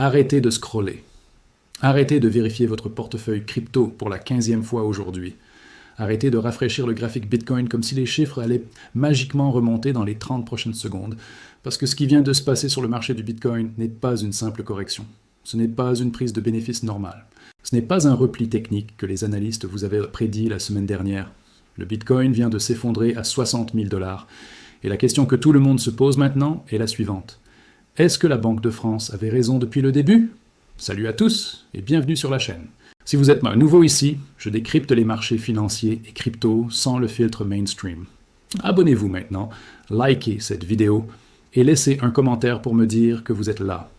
Arrêtez de scroller. Arrêtez de vérifier votre portefeuille crypto pour la 15e fois aujourd'hui. Arrêtez de rafraîchir le graphique Bitcoin comme si les chiffres allaient magiquement remonter dans les 30 prochaines secondes. Parce que ce qui vient de se passer sur le marché du Bitcoin n'est pas une simple correction. Ce n'est pas une prise de bénéfice normale. Ce n'est pas un repli technique que les analystes vous avaient prédit la semaine dernière. Le Bitcoin vient de s'effondrer à 60 000 $. Et la question que tout le monde se pose maintenant est la suivante. Est-ce que la Banque de France avait raison depuis le début ? Salut à tous et bienvenue sur la chaîne. Si vous êtes nouveau ici, je décrypte les marchés financiers et crypto sans le filtre mainstream. Abonnez-vous maintenant, likez cette vidéo et laissez un commentaire pour me dire que vous êtes là.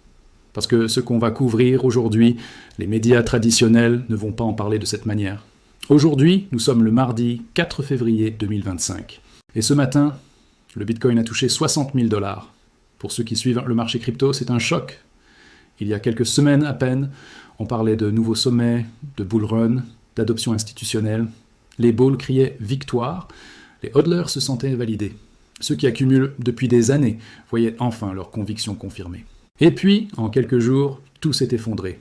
Parce que ce qu'on va couvrir aujourd'hui, les médias traditionnels ne vont pas en parler de cette manière. Aujourd'hui, nous sommes le mardi 4 février 2025. Et ce matin, le Bitcoin a touché 60 000 $. Pour ceux qui suivent le marché crypto, c'est un choc. Il y a quelques semaines à peine, on parlait de nouveaux sommets, de bull run, d'adoption institutionnelle. Les bulls criaient victoire, les hodlers se sentaient validés. Ceux qui accumulent depuis des années voyaient enfin leurs convictions confirmées. Et puis, en quelques jours, tout s'est effondré.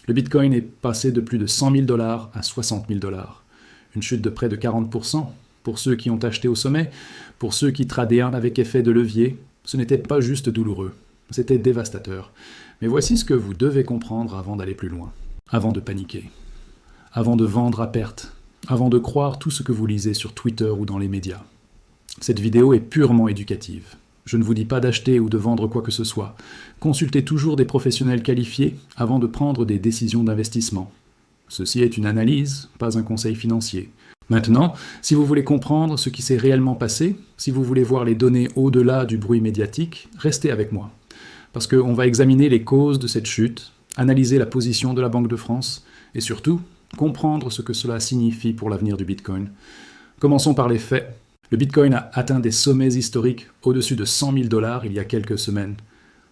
Le Bitcoin est passé de plus de 100 000 $ à 60 000 $. Une chute de près de 40%. Pour ceux qui ont acheté au sommet, pour ceux qui tradaient avec effet de levier, ce n'était pas juste douloureux, c'était dévastateur. Mais voici ce que vous devez comprendre avant d'aller plus loin, avant de paniquer, avant de vendre à perte, avant de croire tout ce que vous lisez sur Twitter ou dans les médias. Cette vidéo est purement éducative. Je ne vous dis pas d'acheter ou de vendre quoi que ce soit. Consultez toujours des professionnels qualifiés avant de prendre des décisions d'investissement. Ceci est une analyse, pas un conseil financier. Maintenant, si vous voulez comprendre ce qui s'est réellement passé, si vous voulez voir les données au-delà du bruit médiatique, restez avec moi. Parce qu'on va examiner les causes de cette chute, analyser la position de la Banque de France, et surtout, comprendre ce que cela signifie pour l'avenir du Bitcoin. Commençons par les faits. Le Bitcoin a atteint des sommets historiques au-dessus de 100 000 $ il y a quelques semaines.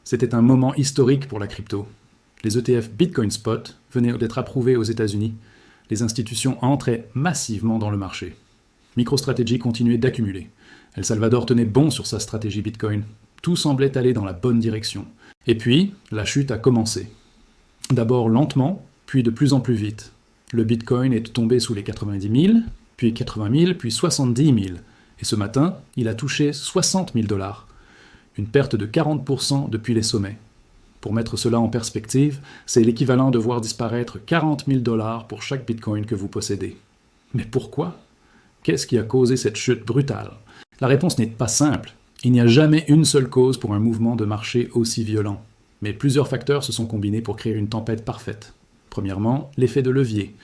C'était un moment historique pour la crypto. Les ETF Bitcoin Spot venaient d'être approuvés aux États-Unis. Les institutions entraient massivement dans le marché. MicroStrategy continuait d'accumuler. El Salvador tenait bon sur sa stratégie Bitcoin. Tout semblait aller dans la bonne direction. Et puis, la chute a commencé. D'abord lentement, puis de plus en plus vite. Le Bitcoin est tombé sous les 90 000, puis 80 000, puis 70 000. Et ce matin, il a touché 60 000 $. Une perte de 40% depuis les sommets. Pour mettre cela en perspective, c'est l'équivalent de voir disparaître 40 000 $ pour chaque Bitcoin que vous possédez. Mais pourquoi ? Qu'est-ce qui a causé cette chute brutale ? La réponse n'est pas simple. Il n'y a jamais une seule cause pour un mouvement de marché aussi violent. Mais plusieurs facteurs se sont combinés pour créer une tempête parfaite. Premièrement, l'effet de levier.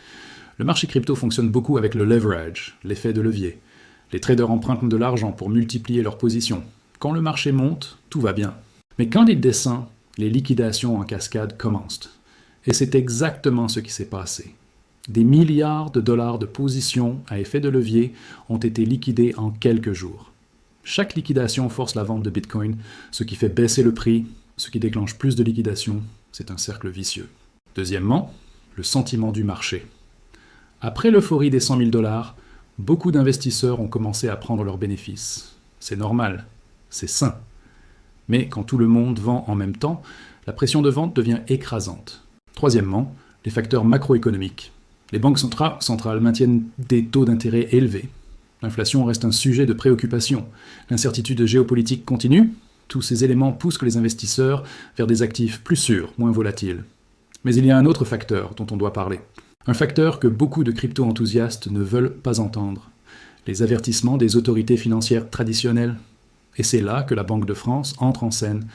Le marché crypto fonctionne beaucoup avec le leverage, l'effet de levier. Les traders empruntent de l'argent pour multiplier leurs positions. Quand le marché monte, tout va bien. Mais quand il descend, les liquidations en cascade commencent. Et c'est exactement ce qui s'est passé. Des milliards de dollars de positions à effet de levier ont été liquidés en quelques jours. Chaque liquidation force la vente de Bitcoin, ce qui fait baisser le prix, ce qui déclenche plus de liquidations. C'est un cercle vicieux. Deuxièmement, le sentiment du marché. Après l'euphorie des 100 000 $, beaucoup d'investisseurs ont commencé à prendre leurs bénéfices. C'est normal, c'est sain. Mais quand tout le monde vend en même temps, la pression de vente devient écrasante. Troisièmement, les facteurs macroéconomiques. Les banques centrales maintiennent des taux d'intérêt élevés. L'inflation reste un sujet de préoccupation. L'incertitude géopolitique continue. Tous ces éléments poussent les investisseurs vers des actifs plus sûrs, moins volatiles. Mais il y a un autre facteur dont on doit parler. Un facteur que beaucoup de crypto-enthousiastes ne veulent pas entendre. Les avertissements des autorités financières traditionnelles. Et c'est là que la Banque de France entre en scène.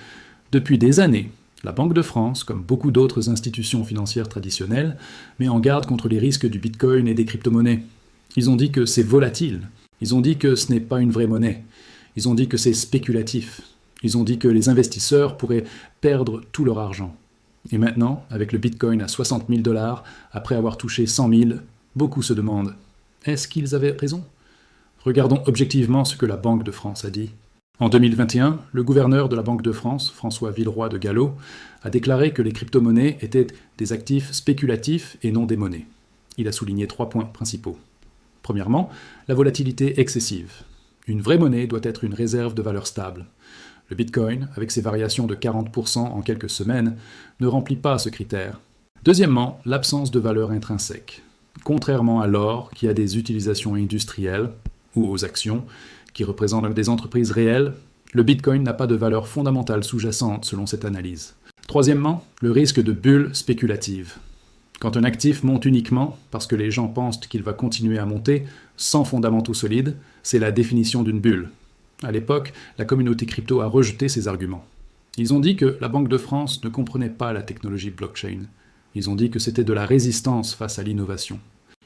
Depuis des années, la Banque de France, comme beaucoup d'autres institutions financières traditionnelles, met en garde contre les risques du Bitcoin et des crypto-monnaies. Ils ont dit que c'est volatile. Ils ont dit que ce n'est pas une vraie monnaie. Ils ont dit que c'est spéculatif. Ils ont dit que les investisseurs pourraient perdre tout leur argent. Et maintenant, avec le Bitcoin à 60 000 $, après avoir touché 100 000, beaucoup se demandent « Est-ce qu'ils avaient raison ?» Regardons objectivement ce que la Banque de France a dit. En 2021, le gouverneur de la Banque de France, François Villeroy de Galhau, a déclaré que les crypto-monnaies étaient des actifs spéculatifs et non des monnaies. Il a souligné 3 points principaux. Premièrement, la volatilité excessive. Une vraie monnaie doit être une réserve de valeur stable. Le Bitcoin, avec ses variations de 40% en quelques semaines, ne remplit pas ce critère. Deuxièmement, l'absence de valeur intrinsèque. Contrairement à l'or, qui a des utilisations industrielles, ou aux actions, qui représentent des entreprises réelles, le Bitcoin n'a pas de valeur fondamentale sous-jacente selon cette analyse. Troisièmement, le risque de bulle spéculative. Quand un actif monte uniquement parce que les gens pensent qu'il va continuer à monter sans fondamentaux solides, c'est la définition d'une bulle. À l'époque, la communauté crypto a rejeté ces arguments. Ils ont dit que la Banque de France ne comprenait pas la technologie blockchain. Ils ont dit que c'était de la résistance face à l'innovation.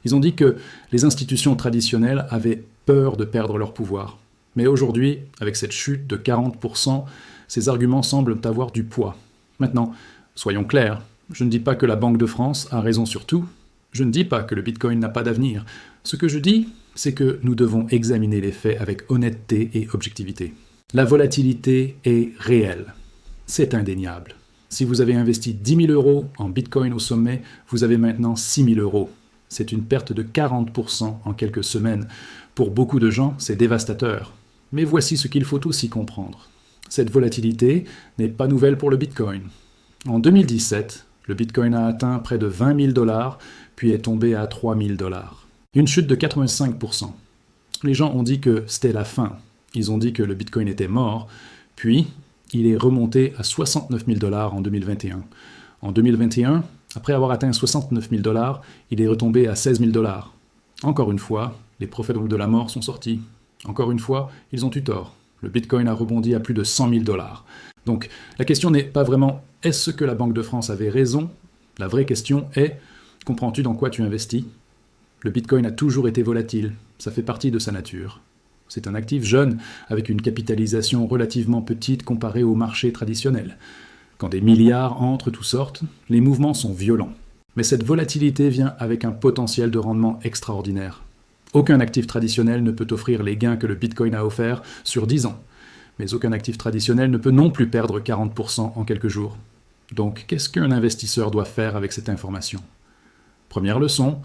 Ils ont dit que les institutions traditionnelles avaient peur de perdre leur pouvoir. Mais aujourd'hui, avec cette chute de 40%, ces arguments semblent avoir du poids. Maintenant, soyons clairs, je ne dis pas que la Banque de France a raison sur tout. Je ne dis pas que le Bitcoin n'a pas d'avenir. Ce que je dis, c'est que nous devons examiner les faits avec honnêteté et objectivité. La volatilité est réelle. C'est indéniable. Si vous avez investi 10 000 € en Bitcoin au sommet, vous avez maintenant 6 000 €. C'est une perte de 40% en quelques semaines. Pour beaucoup de gens, c'est dévastateur. Mais voici ce qu'il faut aussi comprendre. Cette volatilité n'est pas nouvelle pour le Bitcoin. En 2017, le Bitcoin a atteint près de 20 000 $, puis est tombé à 3 000 $. Une chute de 85%. Les gens ont dit que c'était la fin. Ils ont dit que le Bitcoin était mort, puis il est remonté à 69 000 $ en 2021. En 2021, après avoir atteint 69 000 $, il est retombé à 16 000 $. Encore une fois, les prophètes de la mort sont sortis. Encore une fois, ils ont eu tort. Le Bitcoin a rebondi à plus de 100 000 $. Donc, la question n'est pas vraiment « est-ce que la Banque de France avait raison ?» La vraie question est « comprends-tu dans quoi tu investis ?» Le Bitcoin a toujours été volatile, ça fait partie de sa nature. C'est un actif jeune, avec une capitalisation relativement petite comparée au marché traditionnel. Quand des milliards entrent ou sortent, les mouvements sont violents. Mais cette volatilité vient avec un potentiel de rendement extraordinaire. Aucun actif traditionnel ne peut offrir les gains que le Bitcoin a offert sur 10 ans. Mais aucun actif traditionnel ne peut non plus perdre 40% en quelques jours. Donc, qu'est-ce qu'un investisseur doit faire avec cette information? Première leçon,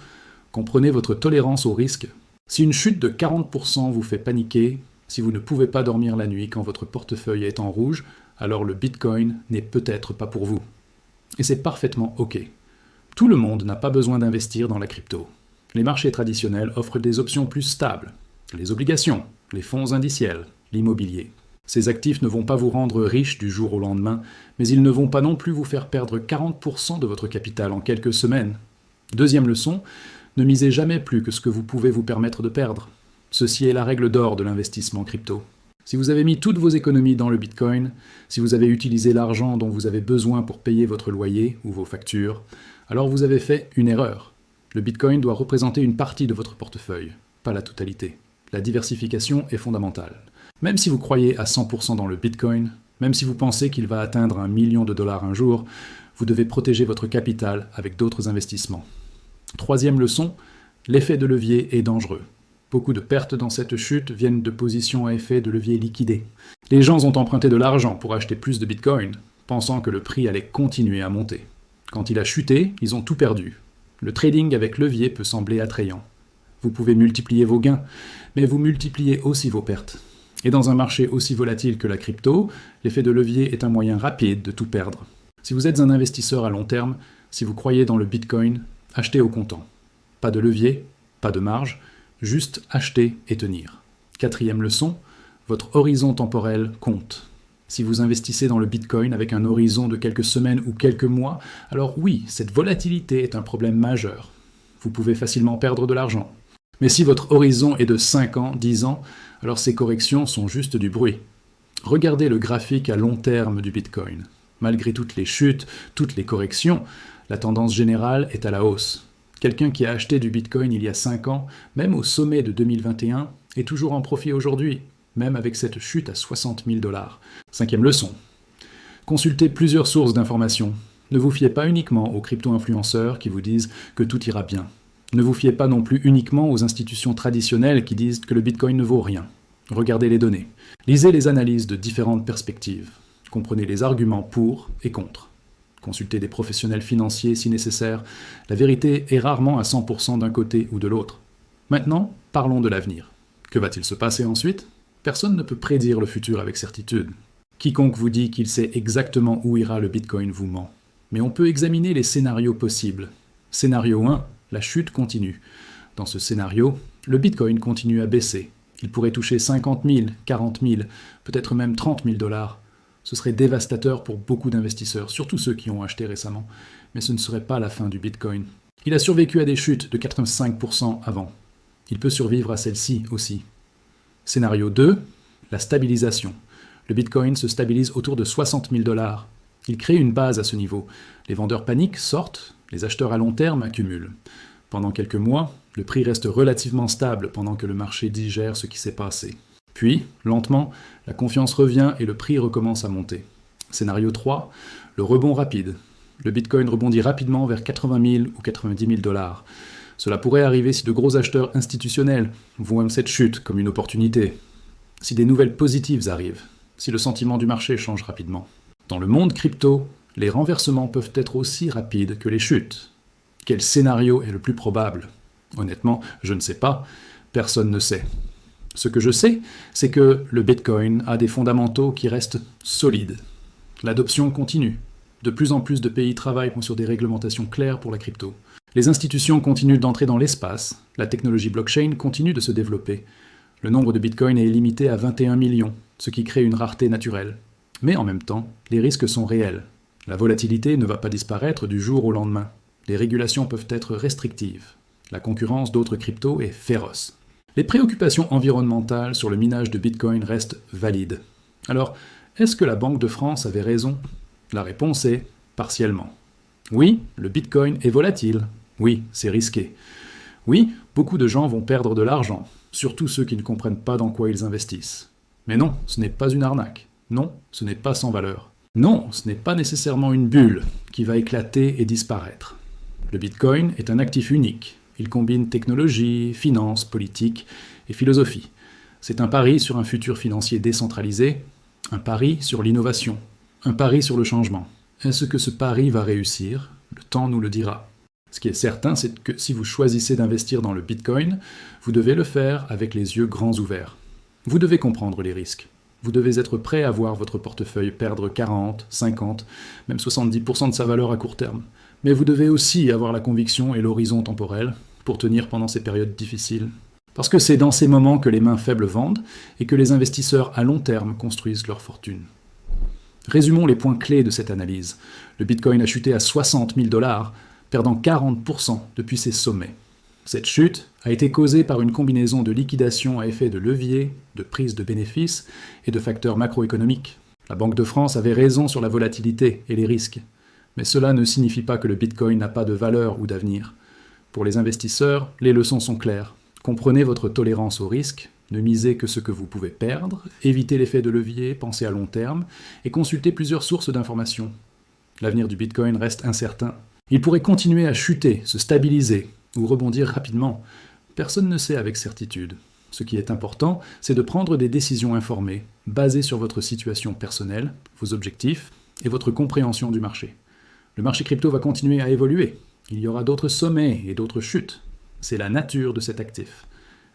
comprenez votre tolérance au risque. Si une chute de 40% vous fait paniquer, si vous ne pouvez pas dormir la nuit quand votre portefeuille est en rouge, alors le Bitcoin n'est peut-être pas pour vous. Et c'est parfaitement OK. Tout le monde n'a pas besoin d'investir dans la crypto. Les marchés traditionnels offrent des options plus stables. Les obligations, les fonds indiciels, l'immobilier. Ces actifs ne vont pas vous rendre riche du jour au lendemain, mais ils ne vont pas non plus vous faire perdre 40% de votre capital en quelques semaines. Deuxième leçon, ne misez jamais plus que ce que vous pouvez vous permettre de perdre. Ceci est la règle d'or de l'investissement crypto. Si vous avez mis toutes vos économies dans le Bitcoin, si vous avez utilisé l'argent dont vous avez besoin pour payer votre loyer ou vos factures, alors vous avez fait une erreur. Le Bitcoin doit représenter une partie de votre portefeuille, pas la totalité. La diversification est fondamentale. Même si vous croyez à 100% dans le Bitcoin, même si vous pensez qu'il va atteindre $1 million un jour, vous devez protéger votre capital avec d'autres investissements. Troisième leçon, l'effet de levier est dangereux. Beaucoup de pertes dans cette chute viennent de positions à effet de levier liquidé. Les gens ont emprunté de l'argent pour acheter plus de Bitcoin, pensant que le prix allait continuer à monter. Quand il a chuté, ils ont tout perdu. Le trading avec levier peut sembler attrayant. Vous pouvez multiplier vos gains, mais vous multipliez aussi vos pertes. Et dans un marché aussi volatile que la crypto, l'effet de levier est un moyen rapide de tout perdre. Si vous êtes un investisseur à long terme, si vous croyez dans le Bitcoin, achetez au comptant. Pas de levier, pas de marge, juste acheter et tenir. Quatrième leçon, votre horizon temporel compte. Si vous investissez dans le Bitcoin avec un horizon de quelques semaines ou quelques mois, alors oui, cette volatilité est un problème majeur. Vous pouvez facilement perdre de l'argent. Mais si votre horizon est de 5 ans, 10 ans, alors ces corrections sont juste du bruit. Regardez le graphique à long terme du Bitcoin. Malgré toutes les chutes, toutes les corrections, la tendance générale est à la hausse. Quelqu'un qui a acheté du Bitcoin il y a 5 ans, même au sommet de 2021, est toujours en profit aujourd'hui, même avec cette chute à 60 000 $. Cinquième leçon. Consultez plusieurs sources d'informations. Ne vous fiez pas uniquement aux crypto-influenceurs qui vous disent que tout ira bien. Ne vous fiez pas non plus uniquement aux institutions traditionnelles qui disent que le Bitcoin ne vaut rien. Regardez les données. Lisez les analyses de différentes perspectives. Comprenez les arguments pour et contre. Consultez des professionnels financiers si nécessaire. La vérité est rarement à 100% d'un côté ou de l'autre. Maintenant, parlons de l'avenir. Que va-t-il se passer ensuite? Personne ne peut prédire le futur avec certitude. Quiconque vous dit qu'il sait exactement où ira le Bitcoin vous ment. Mais on peut examiner les scénarios possibles. Scénario 1, la chute continue. Dans ce scénario, le Bitcoin continue à baisser. Il pourrait toucher 50 000, 40 000, peut-être même 30 000 $. Ce serait dévastateur pour beaucoup d'investisseurs, surtout ceux qui ont acheté récemment. Mais ce ne serait pas la fin du Bitcoin. Il a survécu à des chutes de 85% avant. Il peut survivre à celle-ci aussi. Scénario 2, la stabilisation. Le Bitcoin se stabilise autour de 60 000 $. Il crée une base à ce niveau. Les vendeurs paniquent, sortent, les acheteurs à long terme accumulent. Pendant quelques mois, le prix reste relativement stable pendant que le marché digère ce qui s'est passé. Puis, lentement, la confiance revient et le prix recommence à monter. Scénario 3, le rebond rapide. Le Bitcoin rebondit rapidement vers 80 000 ou 90 000 $. Cela pourrait arriver si de gros acheteurs institutionnels voient cette chute comme une opportunité. Si des nouvelles positives arrivent, si le sentiment du marché change rapidement. Dans le monde crypto, les renversements peuvent être aussi rapides que les chutes. Quel scénario est le plus probable? Honnêtement, je ne sais pas, personne ne sait. Ce que je sais, c'est que le Bitcoin a des fondamentaux qui restent solides. L'adoption continue. De plus en plus de pays travaillent sur des réglementations claires pour la crypto. Les institutions continuent d'entrer dans l'espace, la technologie blockchain continue de se développer. Le nombre de Bitcoin est limité à 21 millions, ce qui crée une rareté naturelle. Mais en même temps, les risques sont réels. La volatilité ne va pas disparaître du jour au lendemain. Les régulations peuvent être restrictives. La concurrence d'autres cryptos est féroce. Les préoccupations environnementales sur le minage de Bitcoin restent valides. Alors, est-ce que la Banque de France avait raison? La réponse est partiellement. Oui, le Bitcoin est volatile. Oui, c'est risqué. Oui, beaucoup de gens vont perdre de l'argent, surtout ceux qui ne comprennent pas dans quoi ils investissent. Mais non, ce n'est pas une arnaque. Non, ce n'est pas sans valeur. Non, ce n'est pas nécessairement une bulle qui va éclater et disparaître. Le Bitcoin est un actif unique. Il combine technologie, finance, politique et philosophie. C'est un pari sur un futur financier décentralisé, un pari sur l'innovation, un pari sur le changement. Est-ce que ce pari va réussir? Le temps nous le dira. Ce qui est certain, c'est que si vous choisissez d'investir dans le Bitcoin, vous devez le faire avec les yeux grands ouverts. Vous devez comprendre les risques. Vous devez être prêt à voir votre portefeuille perdre 40, 50, même 70% de sa valeur à court terme. Mais vous devez aussi avoir la conviction et l'horizon temporel pour tenir pendant ces périodes difficiles. Parce que c'est dans ces moments que les mains faibles vendent et que les investisseurs à long terme construisent leur fortune. Résumons les points clés de cette analyse. Le Bitcoin a chuté à 60 000 $, perdant 40% depuis ses sommets. Cette chute a été causée par une combinaison de liquidations à effet de levier, de prise de bénéfices et de facteurs macroéconomiques. La Banque de France avait raison sur la volatilité et les risques. Mais cela ne signifie pas que le Bitcoin n'a pas de valeur ou d'avenir. Pour les investisseurs, les leçons sont claires. Comprenez votre tolérance au risque, ne misez que ce que vous pouvez perdre, évitez l'effet de levier, pensez à long terme, et consultez plusieurs sources d'informations. L'avenir du Bitcoin reste incertain. Il pourrait continuer à chuter, se stabiliser, ou rebondir rapidement. Personne ne sait avec certitude. Ce qui est important, c'est de prendre des décisions informées, basées sur votre situation personnelle, vos objectifs, et votre compréhension du marché. Le marché crypto va continuer à évoluer. Il y aura d'autres sommets et d'autres chutes. C'est la nature de cet actif.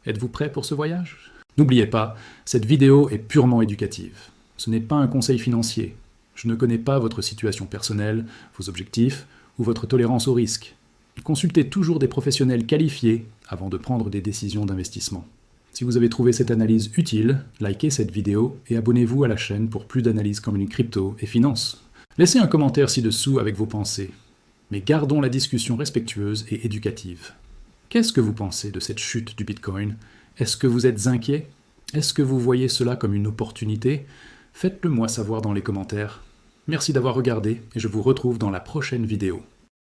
Êtes-vous prêt pour ce voyage? N'oubliez pas, cette vidéo est purement éducative. Ce n'est pas un conseil financier. Je ne connais pas votre situation personnelle, vos objectifs ou votre tolérance au risque. Consultez toujours des professionnels qualifiés avant de prendre des décisions d'investissement. Si vous avez trouvé cette analyse utile, likez cette vidéo et abonnez-vous à la chaîne pour plus d'analyses comme une crypto et finance. Laissez un commentaire ci-dessous avec vos pensées. Mais gardons la discussion respectueuse et éducative. Qu'est-ce que vous pensez de cette chute du Bitcoin? Est-ce que vous êtes inquiet? Est-ce que vous voyez cela comme une opportunité? Faites-le moi savoir dans les commentaires. Merci d'avoir regardé et je vous retrouve dans la prochaine vidéo.